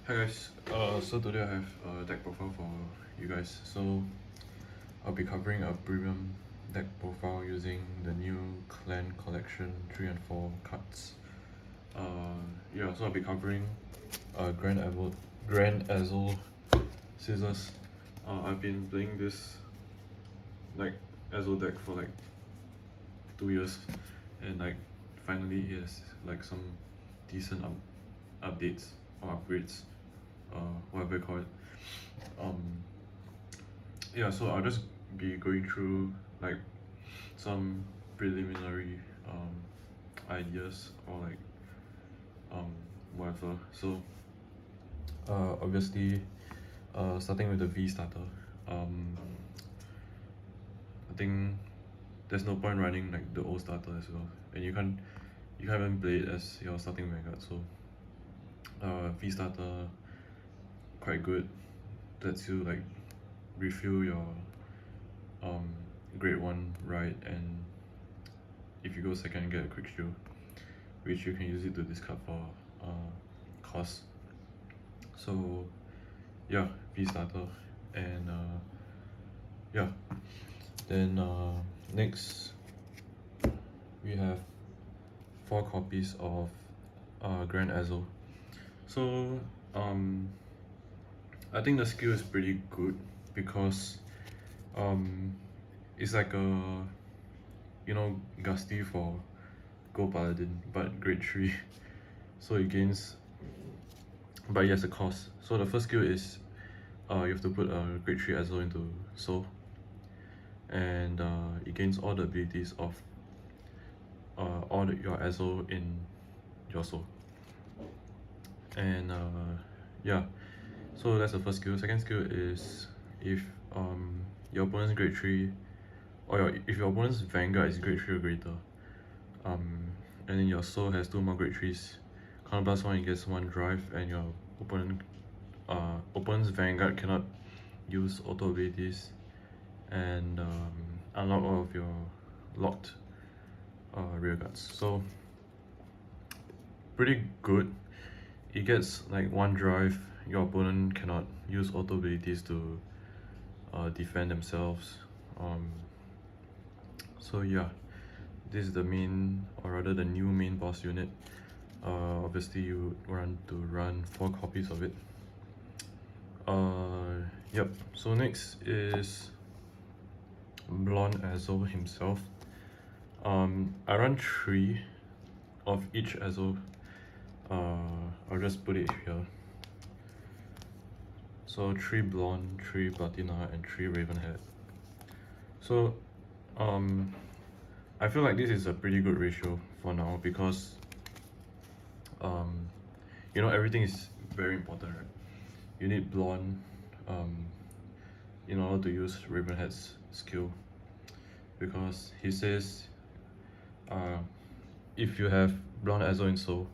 Hi guys, so today I have a deck profile for you guys. So I'll be covering a premium deck profile using the new Clan Collection 3 and 4 cards. Yeah, so I'll be covering Grand Ezel Scissors. I've been playing this like Ezel deck for like 2 years, and like finally it has like some decent updates or upgrades, whatever you call it. Um, yeah, so I'll just be going through like some preliminary ideas or like um, whatever. So obviously, starting with the V starter, I think there's no point running like the old starter as well, and you can't even play it as your starting Vanguard. So V starter quite good, lets you like refill your um, grade 1 right, and if you go second, get a quick shield, which you can use it to discard for cost. So yeah, V starter, and yeah, then next we have 4 copies of Grand Ezel. So I think the skill is pretty good because um, it's like a Gusty for Gold Paladin, but grade 3. So it gains, but it has a cost. So the first skill is you have to put a grade 3 Ezel into Soul, and it gains all the abilities of your Ezel in your Soul. And yeah, so that's the first skill. Second skill is if your opponent's grade 3, or if your opponent's Vanguard is grade 3 or greater, and then your Soul has 2 more grade 3s, counter plus 1, it gets 1 drive, and your opponent's Vanguard cannot use auto abilities and unlock all of your locked rear guards. So pretty good. It gets like 1 drive, your opponent cannot use auto abilities to defend themselves. So yeah, this is the main, or rather the new main boss unit. Obviously you want to run 4 copies of it. Yep, so next is Blonde Ezel himself. I run 3 of each Ezel. I'll just put it here. So 3 Blonde, 3 Platina, and 3 Ravenhead. So I feel like this is a pretty good ratio for now because everything is very important, right? You need Blonde in order to use Ravenhead's skill, because he says if you have Blonde Ezel in Soul,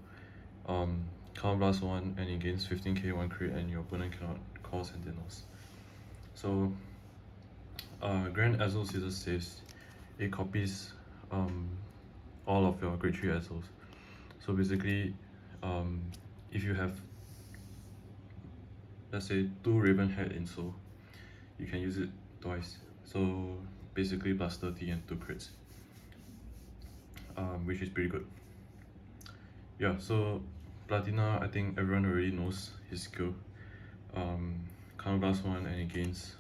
counter blast 1 and it gains 15k 1 crit, and your opponent cannot call Sentinels. So Grand Ezel Scissors says it copies all of your grade 3 Ezels. So basically, if you have, let's say, 2 Ravenhead in Soul, you can use it twice. So basically plus 30 and 2 crits, which is pretty good. Yeah, so Platina, I think everyone already knows his skill. Counter blast 1 and it gains,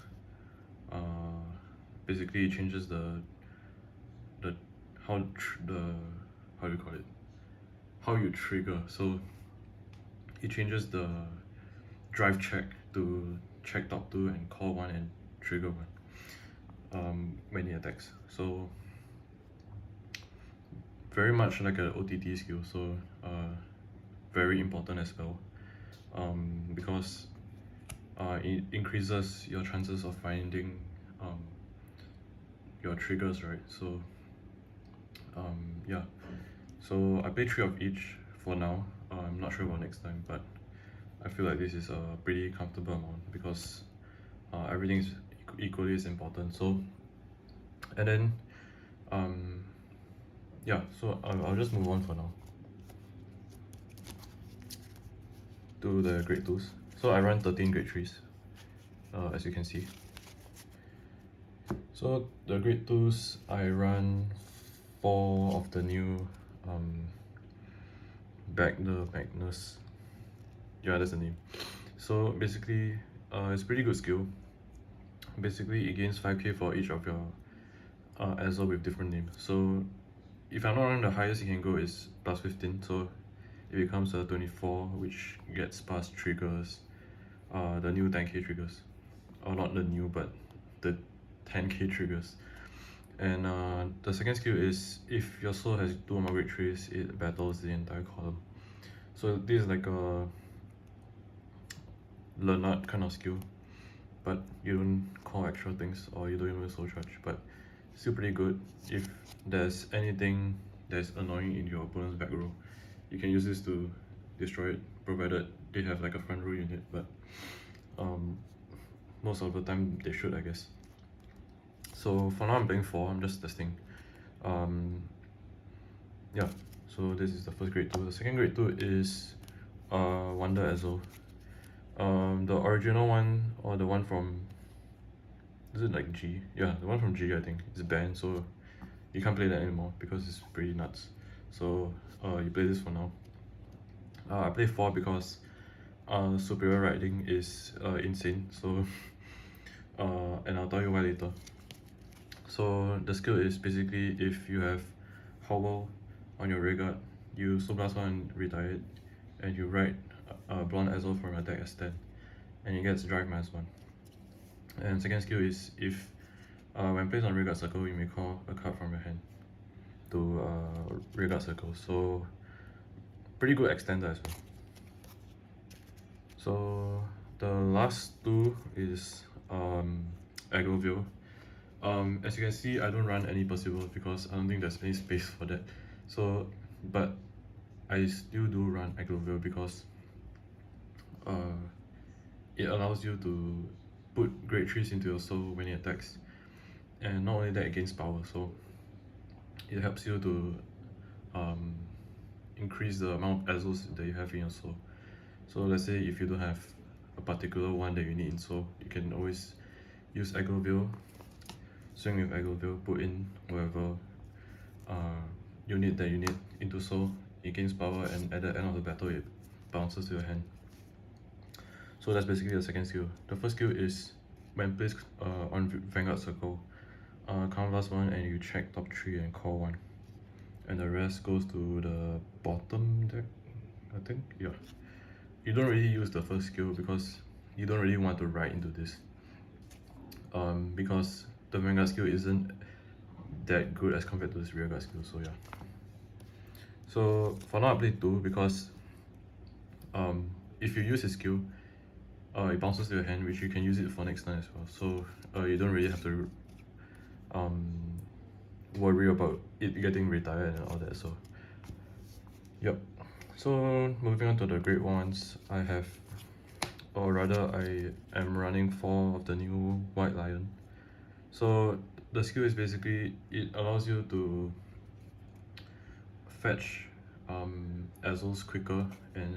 basically it changes how do you call it, how you trigger. So it changes the drive check to check top 2 and call 1 and trigger 1 when he attacks. So very much like an OTT skill, so very important as well, because it increases your chances of finding your triggers, right? So yeah, so I play 3 of each for now. I'm not sure about next time, but I feel like this is a pretty comfortable amount because everything is equally as important. So, and then yeah, so I'll just move on for now. to the grade 2s. So I run 13 grade 3s, as you can see. So the grade 2s, I run 4 of the new the Magnus. Yeah, that's the name. So basically, it's pretty good skill. Basically, it gains 5k for each of your ezel with different names. So if I'm not wrong, the highest you can go is plus 15. So it becomes a 24, which gets past triggers, the new 10k triggers, or not the new, but the 10k triggers. And the second skill is if your soul has 2 or more grade 3s, it battles the entire column. So this is like a learn art kind of skill, but you don't call extra things or you don't even soul charge, but still pretty good. If there's anything that's annoying in your opponent's back row, you can use this to destroy it, provided they have like a front row unit, but most of the time they should, I guess. So for now I'm playing 4, I'm just testing. Yeah, so this is the first grade 2. The second grade 2 is Wonder Ezel. The original one, or the one from, is it like G? Yeah, the one from G I think is banned, so you can't play that anymore because it's pretty nuts. So you play this for now. I play 4 because superior riding is insane, so and I'll tell you why later. So the skill is basically if you have Howl on your rearguard, you Soul Blast 1 and retire it, and you ride Blonde Ezel from your deck as 10, and it gets Drive -1. And second skill is if when placed on rearguard circle, you may call a card from your hand to rearguard circle. So pretty good extender as well. So the last 2 is Agloville. As you can see, I don't run any Percival because I don't think there's any space for that. So, but I still do run Agloville because it allows you to put grade 3s into your soul when it attacks, and not only that, it gains power, so it helps you to increase the amount of ezels that you have in your soul. So let's say if you don't have a particular one that you need in soul, you can always use Agloville, swing with Agloville, put in whatever unit that you need into soul, it gains power, and at the end of the battle it bounces to your hand. So that's basically the second skill. The first skill is when placed on Vanguard circle, count last 1 and you check top 3 and call 1, and the rest goes to the bottom deck, I think. Yeah, you don't really use the first skill because you don't really want to ride into this, because the Vanguard skill isn't that good as compared to this rearguard skill. So yeah, so for now I play 2 because if you use his skill, it bounces to your hand, which you can use it for next turn as well. So you don't really have to worry about it getting retired and all that. So yep. So moving on to the grade 1s, I have, or rather I am running 4 of the new White Lion. So the skill is basically, it allows you to fetch ezels quicker and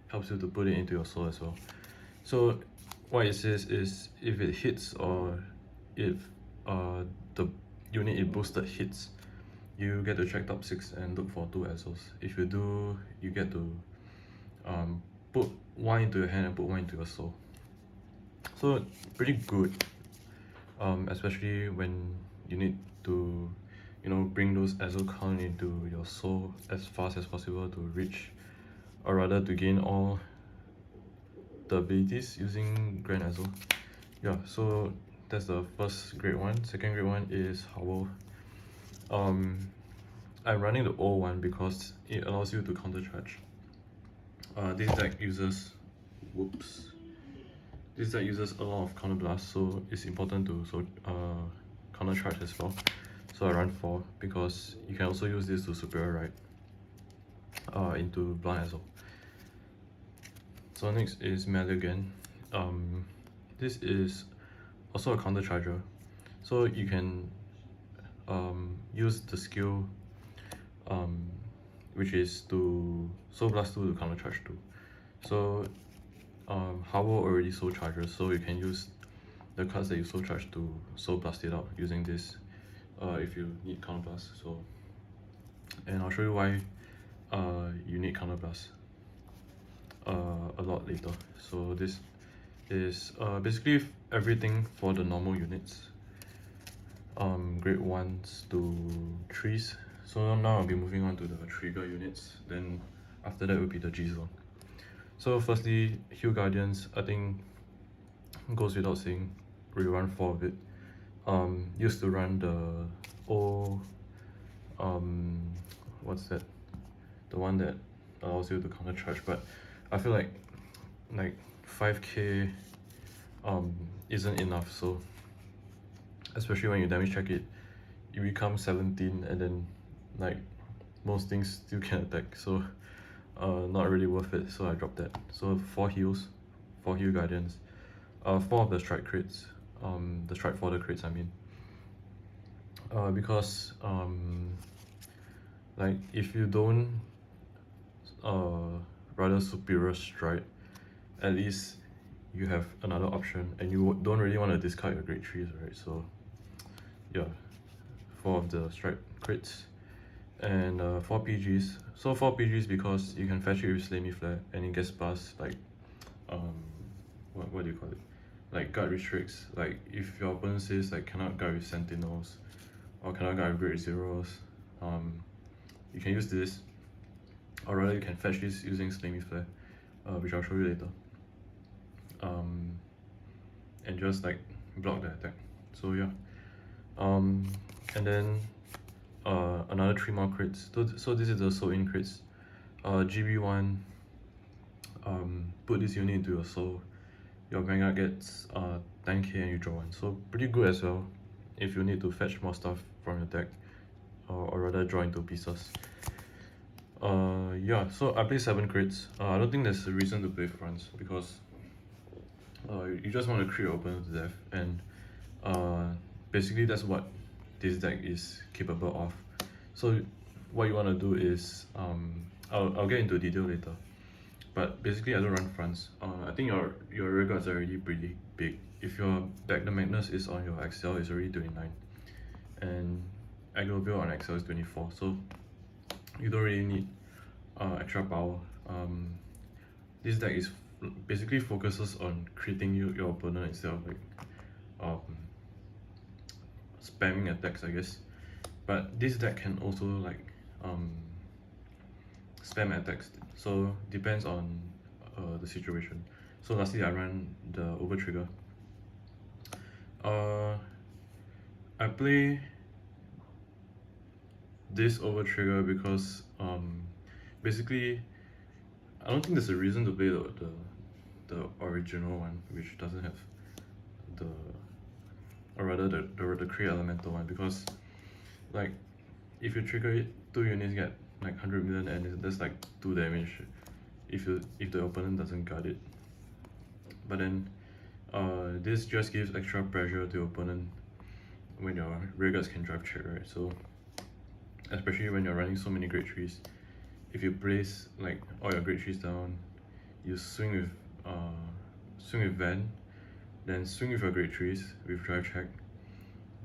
helps you to put it into your soul as well. So what it says is if it hits, or if the unit it boosted hits, you get to check top 6 and look for 2 ezels. If you do, you get to put 1 into your hand and put 1 into your soul. So pretty good, especially when you need to, you know, bring those ezel count into your soul as fast as possible to reach, or rather to gain all the abilities using Grand Ezel. Yeah, so that's the first grade 1. Second grade 1 is Howl. I'm running the old one because it allows you to counter charge. This deck uses this deck uses a lot of counter blast, so it's important to counter charge as well. So I run 4 because you can also use this to superior ride into Blind Ezel. So next is Maligan. This is also a counter charger, so you can use the skill which is to Soul Blast 2 to counter charge 2. So Howl already soul charges, so you can use the cards that you soul charge to soul blast it out using this if you need counter blast. So, and I'll show you why you need counter blast a lot later. So this is basically everything for the normal units, grade 1s to 3s. So now I'll be moving on to the trigger units, then after that will be the G zone. So firstly, Hill Guardians, I think goes without saying, we run 4 of it. Used to run the old what's that, the one that allows you to counter charge, but I feel like 5k isn't enough. So especially when you damage check it, you become 17 and then like most things still can attack, so not really worth it, so I dropped that. So 4 heals, 4 heal guardians, 4 of the strike crits, the strike for the crits I mean, because like if you don't rather superior strike, at least you have another option, and you don't really want to discard your grade 3s, right? So yeah, 4 of the strike crits and 4 PGs. So 4 PGs because you can fetch it with Slimy Flare and it gets past like what do you call it? Like guard restricts. Like if your opponent says like cannot guard with sentinels or cannot guard with grade zeros, you can use this, or rather you can fetch this using Slimy Flare, which I'll show you later. And just like block the attack. So yeah. And then another 3 more crits. So this is the soul in crits. GB1, put this unit into your soul, your Vanguard gets 10k and you draw 1. So pretty good as well if you need to fetch more stuff from your deck, or rather draw into pieces. Yeah, so I play 7 crits. I don't think there's a reason to play fronts because you just want to create your opponent to death, and basically that's what this deck is capable of. So what you want to do is, I'll get into detail later, but basically I don't run fronts. I think your rear guards are already pretty big. If your back the Magnus is on your XL, it's already 29, and Agloville on XL is 24, so you don't really need extra power. This deck is basically focuses on creating your opponent instead of like spamming attacks, I guess. But this deck can also like spam attacks, so depends on the situation. So lastly, I ran the over trigger. I play this over trigger because basically I don't think there's a reason to play the original one, which doesn't have the, or rather the create elemental one, because like if you trigger it, 2 units get like 100 million and that's like 2 damage if the opponent doesn't guard it. But then this just gives extra pressure to your opponent when your rear guards can drive check, right? So especially when you're running so many grade 3s, if you place like all your grade 3s down, you swing with Van, then swing with your grade 3s with drive check,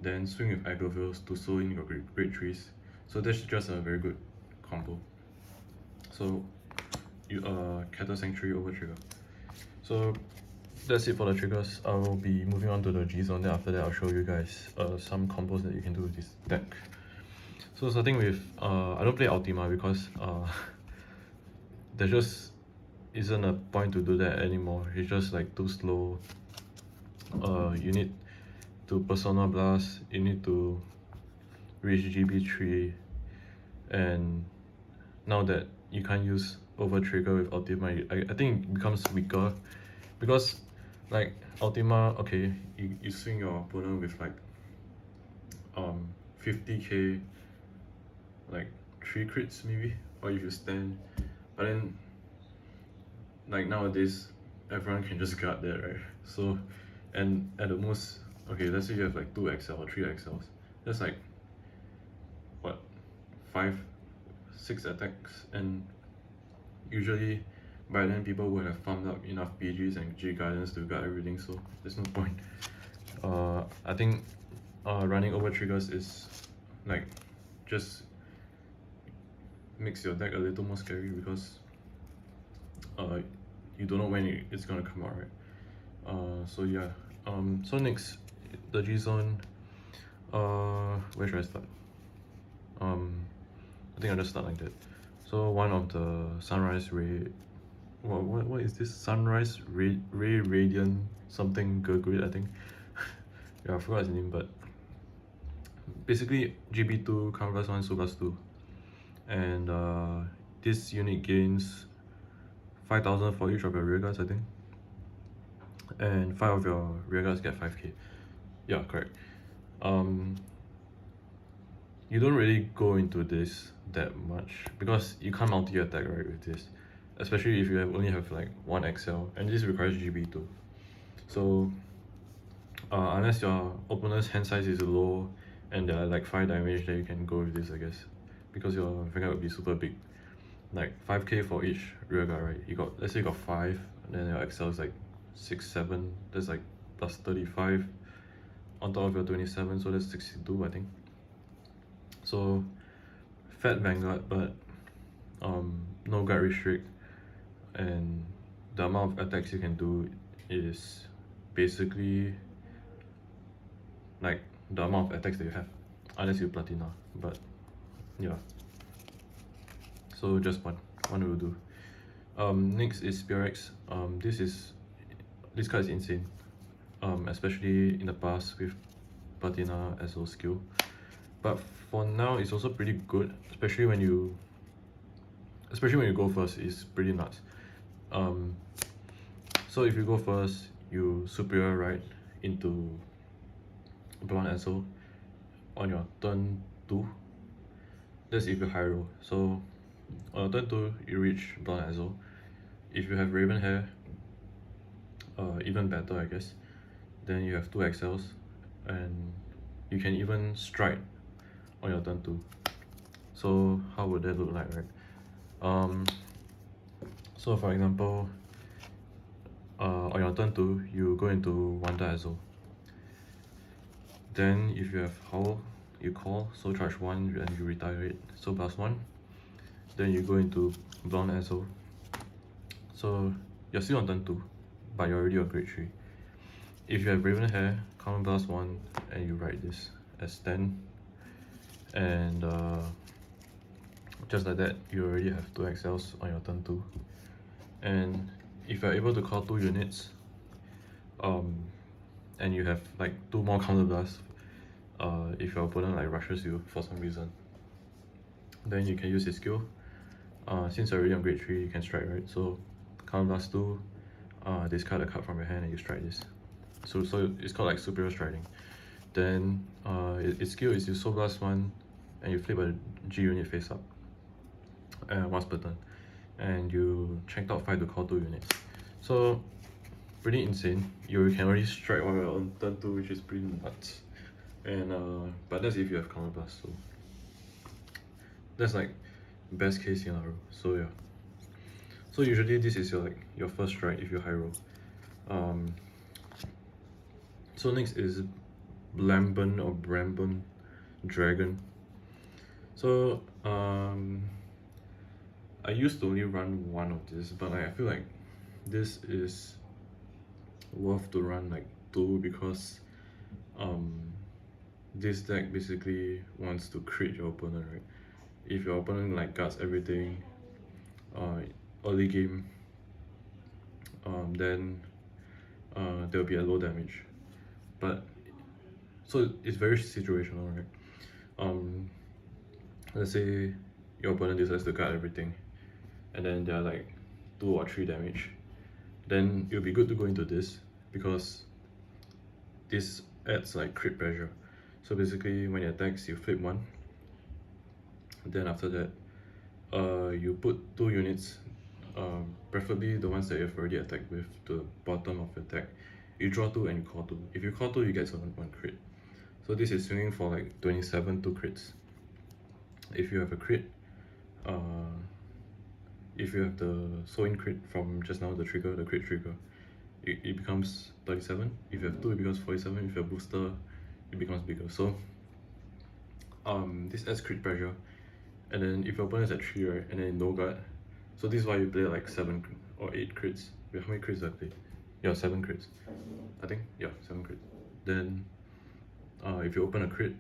then swing with Aglovilles to soul in your grade 3s. So that's just a very good combo. So you Cattle Sanctuary over trigger. So that's it for the triggers. I will be moving on to the G zone, then after that I'll show you guys some combos that you can do with this deck. So starting with, I don't play Ultima because there just isn't a point to do that anymore. It's just like too slow. You need to Persona Blast, you need to reach GB3, and now that you can't use over trigger with Ultima, I think it becomes weaker, because like Ultima, okay, you swing your opponent with like 50k, like 3 crits maybe, or if you stand, but then like nowadays everyone can just guard that, right? So, and at the most, okay, let's say you have like 2 XL or 3 XLs, that's like what, 5-6 attacks, and usually by then people would have farmed up enough PGs and G Gardens to guard everything, so there's no point. I think running over triggers is like just makes your deck a little more scary because you don't know when it's gonna come out, right? So yeah. So next, the G zone. Where should I start? I think I'll just start like that. So one of the sunrise ray. What is this? Sunrise ray radiant something gurgrid, I think. Yeah, I forgot his name, but basically GB2 canvas 1 Subas 2, and this unit gains 5,000 for each of your rear guards, I think, and 5 of your rear guards get 5k. Yeah, correct. You don't really go into this that much because you can't multi-attack, right, with this, especially if you only have like 1 ezel, and this requires GB2. So unless your opponent's hand size is low and they're like 5 damage, then you can go with this, I guess, because your Vanguard would be super big, like 5k for each rear guard, right? You got, let's say you got 5, and then your ezel is like 6, 7, that's like plus 35 on top of your 27, so that's 62, I think. So fat Vanguard, but no guard restrict, and the amount of attacks you can do is basically like the amount of attacks that you have, unless you platina, but yeah. So just one will do. Next is Spirex. This card is insane, especially in the past with platina as a skill, but for now it's also pretty good, especially when you go first. It's pretty nuts. So if you go first, you superior right into blonde ezel on your turn 2. That's if you high roll. So on your turn 2 you reach blonde ezel. If you have raven hair, even better, I guess. Then you have 2 excels, and you can even strike on your turn 2. So how would that look like, right? So for example, on your turn 2 you go into Wanda ezel. Then if you have Howl, you call, so charge 1 and you retire it, so +1. Then you go into blonde ezel. So you're still on turn 2, but you're already on grade 3. If you have raven hair, common +1, and you write this as 10, and just like that, you already have 2 excels on your turn 2. And if you're able to call 2 units, and you have like 2 more counter blasts, if your opponent like rushes you for some reason, then you can use his skill. Since you're already on grade 3, you can strike, right? So counter blast 2, discard a card from your hand and you strike this. So it's called like superior striking. Then its skill is you soul blast 1 and you flip a G unit face up once per turn, and you checked out 5 to call 2 units. So pretty insane. You can already strike while you're on turn 2, which is pretty nuts. And but that's if you have counter blast, so that's like best case scenario. So yeah. So usually this is your first strike if you high roll. So next is Blambon or Brambon Dragon. So I used to only run 1 of this, but I feel like this is worth to run like 2 because this deck basically wants to crit your opponent, right? If your opponent like guards everything early game, then there will be a low damage. But so it's very situational, right? Let's say your opponent decides to guard everything, and then they're like 2 or 3 damage. Then it'll be good to go into this because this adds like crit pressure. So basically, when it attacks, you flip 1. Then after that, you put 2 units, preferably the ones that you've already attacked with, to the bottom of your deck. You draw 2 and you call 2. If you call 2, you get 1 crit. So this is swinging for like 27 2 crits. If you have a crit, if you have the sow-in crit from just now, the crit trigger, it becomes 37. If you have 2, it becomes 47. If you have booster, it becomes bigger. So this adds crit pressure. And then if your opponent is at 3, right, and then no guard, so this is why you play like 7 or 8 crits. Wait, how many crits do I play? Yeah, 7 crits. I think, yeah, 7 crits. Then if you open a crit,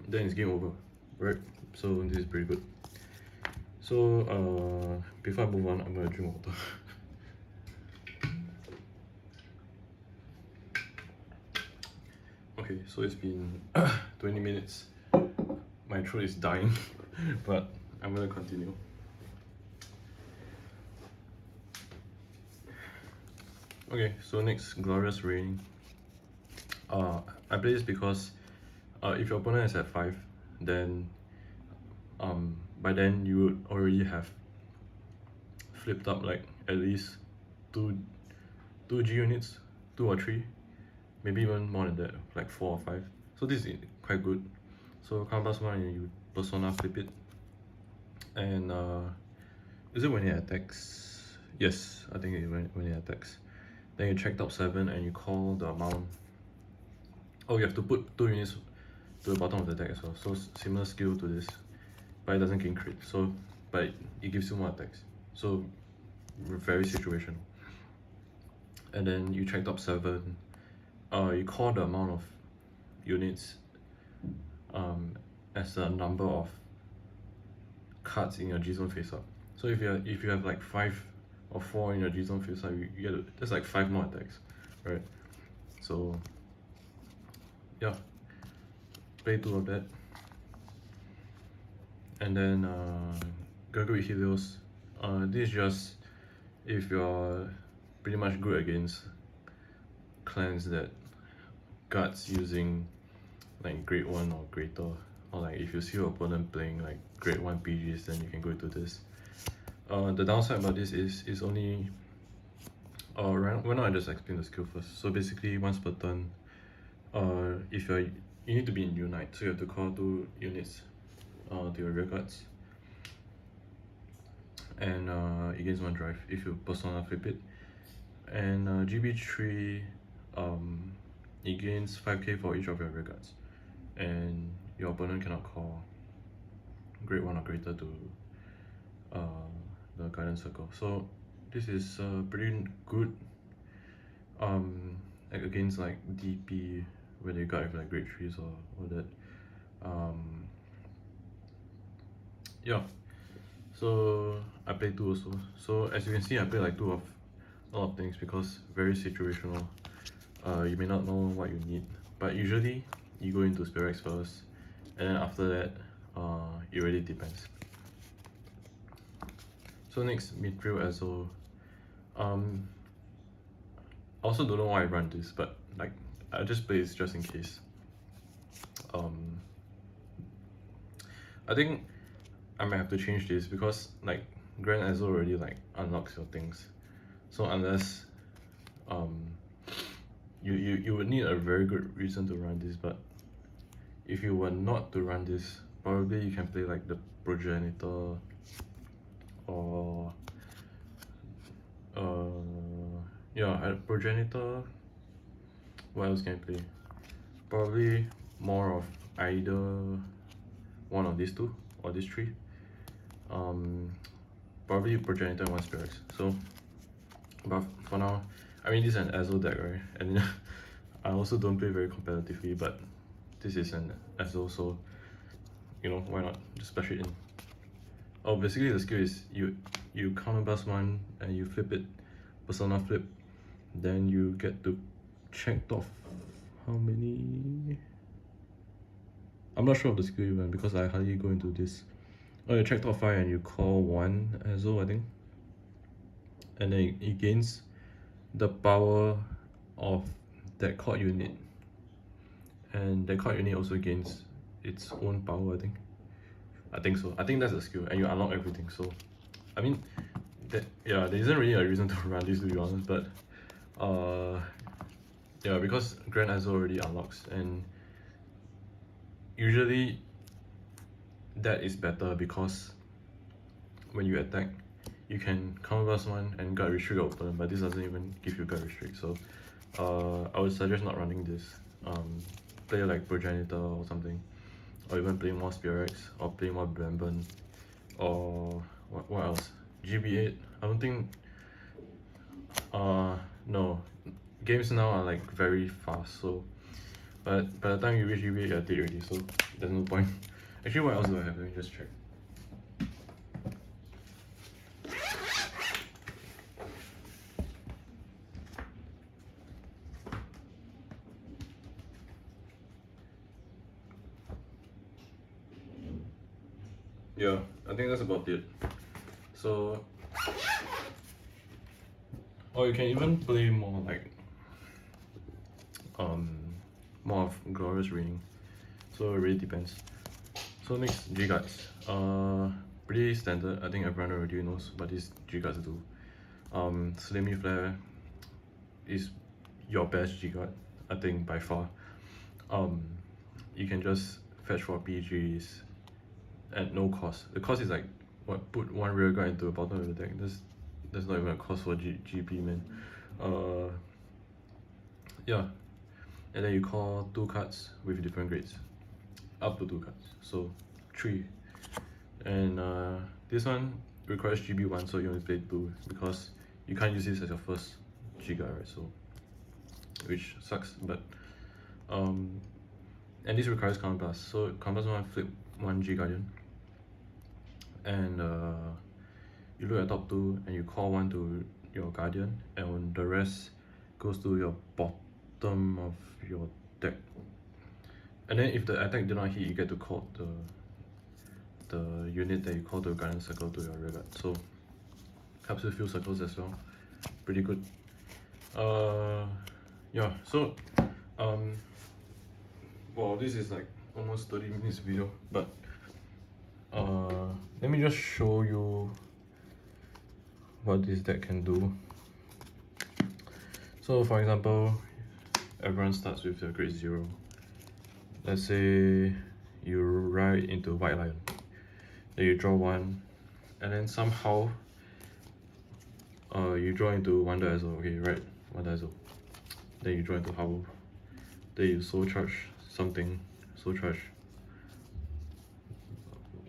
then it's game over, right? So this is pretty good. So before I move on, I'm gonna drink water. Okay, so it's been 20 minutes. My throat is dying, but I'm gonna continue. Okay, so next, Glorious Reign. I play this because if your opponent is at 5, then by then you would already have flipped up like at least two G units, 2 or 3, maybe even more than that, like 4 or 5. So this is quite good. So count plus 1 and you persona flip it. And is it when it attacks? Yes, I think it's when it attacks. Then you check top 7 and you call the amount. Oh, you have to put 2 units to the bottom of the deck as well. So similar skill to this, but it doesn't gain crit. So, but it gives you more attacks. So very situational. And then you check top 7. You call the amount of units as the number of cards in your G zone face up. So if you have like 5 or 4 in your G zone face up, you get that's like 5 more attacks, right? So yeah, play 2 of that. And then Gurgle with Helios. This is just if you're pretty much good against clans that guards using like grade 1 or greater, or like if you see your opponent playing like grade 1 PGs, then you can go into this. The downside about this is only right now I just explain the skill first. So basically once per turn, if you need to be in Unite, so you have to call 2 units to your rear guards, and it gains 1 drive if you persona flip it. And GB3, it gains 5k for each of your rear guards, and your opponent cannot call grade 1 or greater to the guidance circle. So this is pretty good against like DP when they guard with like grade 3s or that. Yeah, so I play 2 also. So as you can see, I play like 2 of a lot of things because very situational. You may not know what you need, but usually you go into Spirex first, and then after that it really depends. So next, Mithril Ezel. I also don't know why I run this, but like I just play this just in case. I think I might have to change this because like Grand Ezel already like unlocks your things. So unless you would need a very good reason to run this, but if you were not to run this, probably you can play like the Progenitor or yeah, Progenitor. What else can I play? Probably more of either one of these 2 or these 3. Probably Progenitor and 1 Spirex. So, but for now, I mean this is an Ezel deck, right? And I also don't play very competitively, but this is an Ezel, so you know, why not just splash it in. Oh, basically the skill is you counterblast 1 and you flip it, persona flip, then you get to check off how many. I'm not sure of the skill even because I hardly go into this. Oh, you check top 5 and you call 1 Ezel, I think, and then it gains the power of that card unit, and that card unit also gains its own power, I think so. I think that's the skill, and you unlock everything. So I mean yeah, there isn't really a reason to run this, to be honest, but yeah, because Grand Ezel already unlocks, and usually that is better because when you attack, you can counterblast one and guard restrict your opponent, but this doesn't even give you guard restrict. So I would suggest not running this. Play like Progenitor or something, or even play more Spearex, or play more Bramble, or what else? GB8. I don't think. No, games now are like very fast. So, but by the time you reach GB8, you're dead already. So there's no point. Actually, what else do I have? Let me just check. Yeah, I think that's about it. So, or you can even play more like more of Glorious Reigning. So it really depends. So next, G-Guards. Pretty standard. I think everyone already knows what these G-Guards do. Slimy Flare is your best G-Guard, I think, by far. You can just fetch for PGs at no cost. The cost is like, what, put one rear guard into the bottom of the deck. There's not even a cost for GP, man. Yeah. And then you call 2 cards with different grades. Up to 2 cards. So 3. And this one requires GB1, so you only play 2 because you can't use this as your first G-Guard, right? So, which sucks, but and this requires counterblast. So counterblast one, flip 1 G-Guardian, and you look at top 2 and you call 1 to your Guardian, and the rest goes to your bottom of your deck. And then if the attack did not hit, you get to call the unit that you call to Guardian Circle to your rear guard. So helps with few circles as well. Pretty good. Yeah, so well, this is like almost 30 minutes video, but let me just show you what this deck can do. So for example, everyone starts with the grade 0. Let's say you ride into White Lion, then you draw 1, and then somehow you draw into Wonder Ezel. Okay, right, Wonder Ezel. Then you draw into Howl. Then you soul charge something, soul charge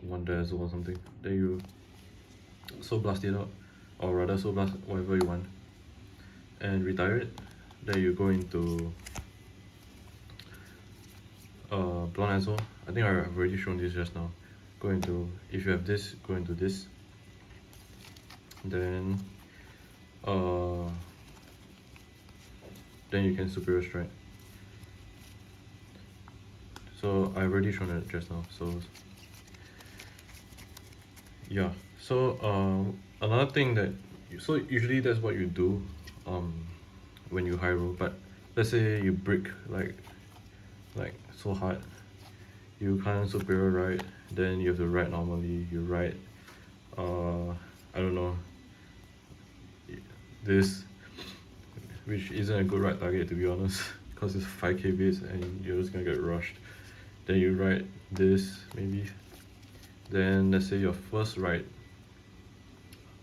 Wonder Ezel or something. Then you soul blast it out, or rather soul blast whatever you want, and retire it. Then you go into Blonde Ezel. I think I've already shown this just now. Go into, if you have this, go into this. Then you can Superior Strike. So I've already shown it just now. So yeah. So another thing that so usually that's what you do when you high roll. But let's say you brick like so hard, you can't Superior ride, then you have to ride normally. You ride I don't know, this, which isn't a good ride target to be honest, because it's 5k base and you're just gonna get rushed. Then you ride this maybe. Then let's say your first ride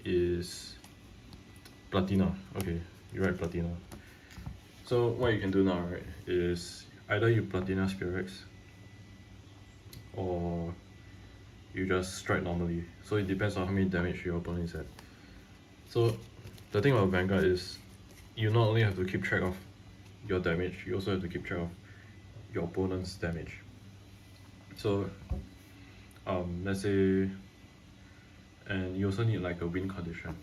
is Platina. Okay, you ride Platina. So what you can do now, right, is either you Platina Spearex, or you just strike normally. So it depends on how many damage your opponent is at. So the thing about Vanguard is you not only have to keep track of your damage, you also have to keep track of your opponent's damage. So let's say, and you also need like a win condition.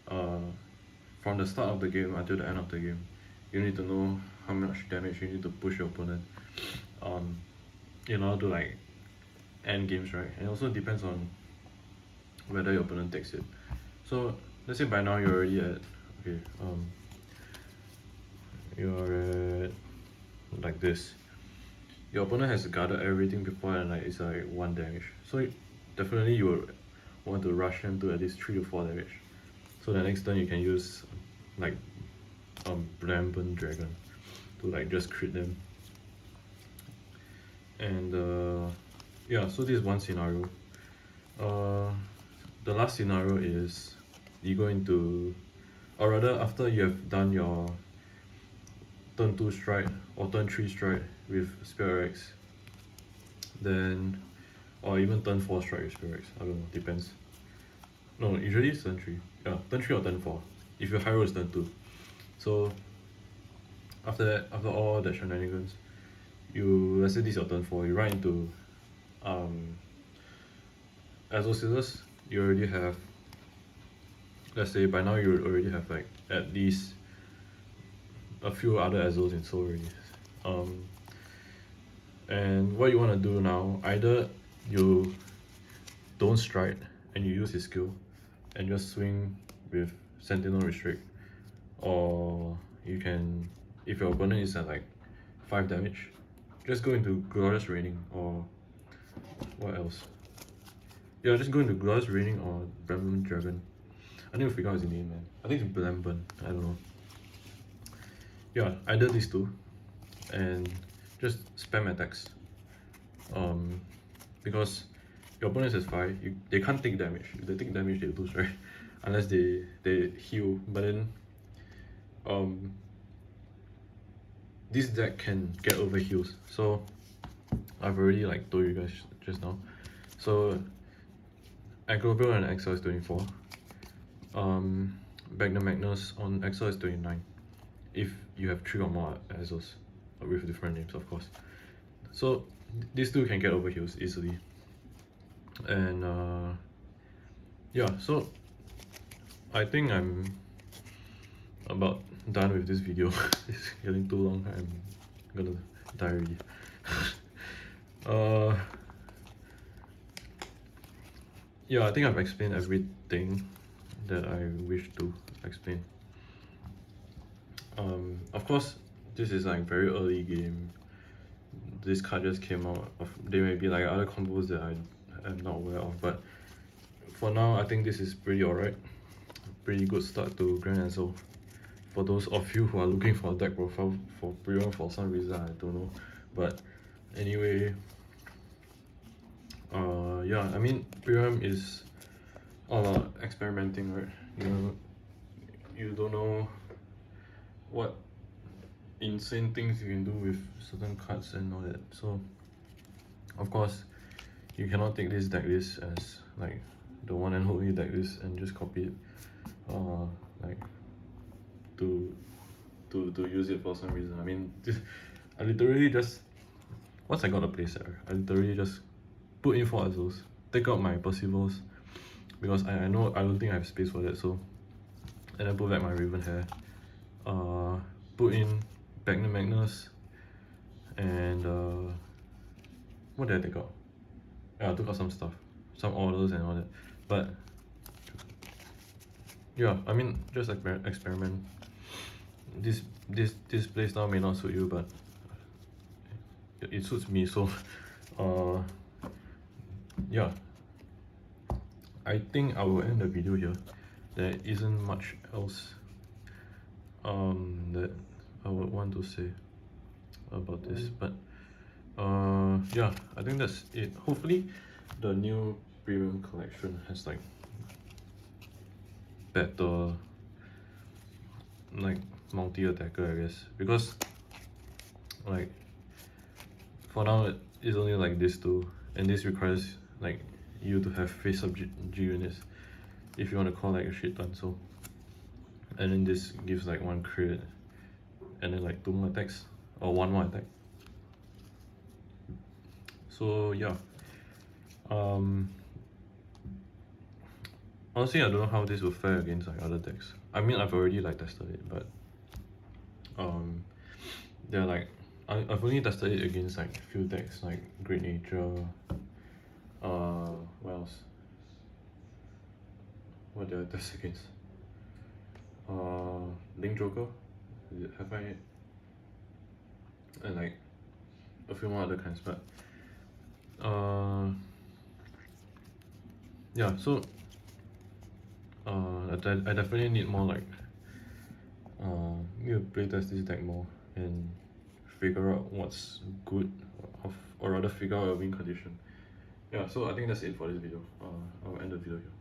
From the start of the game until the end of the game, you need to know how much damage you need to push your opponent in order to like end games, right? And it also depends on whether your opponent takes it. So let's say by now you're already at, okay, you're at like this. Your opponent has guarded everything before and like it's like 1 damage. So definitely you would want to rush them to at least 3 to 4 damage. So the next turn you can use like Bramble Dragon to like just crit them. And yeah, so this is one scenario. the last scenario is you go into, or rather after you have done your turn 2 strike or turn 3 strike with Spear X, then, or even turn 4 strike with Spear X, I don't know, depends. No, usually it's turn 3. Yeah, turn 3 or turn 4. If your high roll is turn 2. So after that, after all that shenanigans, let's say this is your turn 4, you run into ezel scissors. You already have, let's say by now you already have like at least a few other ezels in soul already. And what you want to do now, either you don't strike and you use his skill and just swing with Sentinel Restrict, or you can, if your opponent is at like 5 damage, just go into Glorious Raining, or what else? Yeah, just go into Glorious Raining or Bramble Dragon. I need to figure out his name, man. I think it's Blamburn, I don't know. Yeah, either these two, and just spam attacks. Because your opponent has 5, they can't take damage. If they take damage, they lose, right? Unless they heal. But then, this deck can get over heals. So I've already like told you guys just now. So Aggro and Exile is 24. Magna Magnus on Exile is 29. If you have 3 or more ezels with different names, of course. So these two can get over heals easily. And yeah, so I think I'm about done with this video. It's getting too long. I'm gonna die already. Yeah, I think I've explained everything that I wish to explain. Of course, this is like very early game. This card just came out. There may be like other combos that I am not aware of, but for now, I think this is pretty alright. Pretty good start to Grand Ezel. For those of you who are looking for a deck profile for Premium for some reason, I don't know. But anyway, yeah, I mean, Premium is all about experimenting, right? You don't know what insane things you can do with certain cards and all that. So, of course, you cannot take this deck list as like the one and only deck list and just copy it, like to use it for some reason. I mean, I literally just, once I got a playset, I literally just put in 4 ezels, take out my Percivals because I know I don't think I have space for that. So, and then put back my Raven Hair, put in Magna Magnus, and what did I take out? Yeah, I took out some stuff, some orders and all that. But yeah, I mean, just like experiment. This playstyle may not suit you, but it suits me. So, yeah, I think I will end the video here. There isn't much else that I would want to say about this, but yeah, I think that's it. Hopefully the new Premium collection has like better like multi-attacker, I guess, because like for now it's only like this two, and this requires like you to have face-up G units if you want to call like a shit ton. So, and then this gives like 1 crit and then like 2 more attacks or 1 more attack. So yeah, honestly I don't know how this will fare against like other decks. I mean, I've already like tested it, but they're like, I've only tested it against like few decks like Great Nature, what else? What did I test against? Link Joker, have I? And like a few more other kinds, but yeah, so I definitely need more like need to playtest this deck more and figure out what's good, or rather figure out a win condition. Yeah, so I think that's it for this video. I'll end the video here.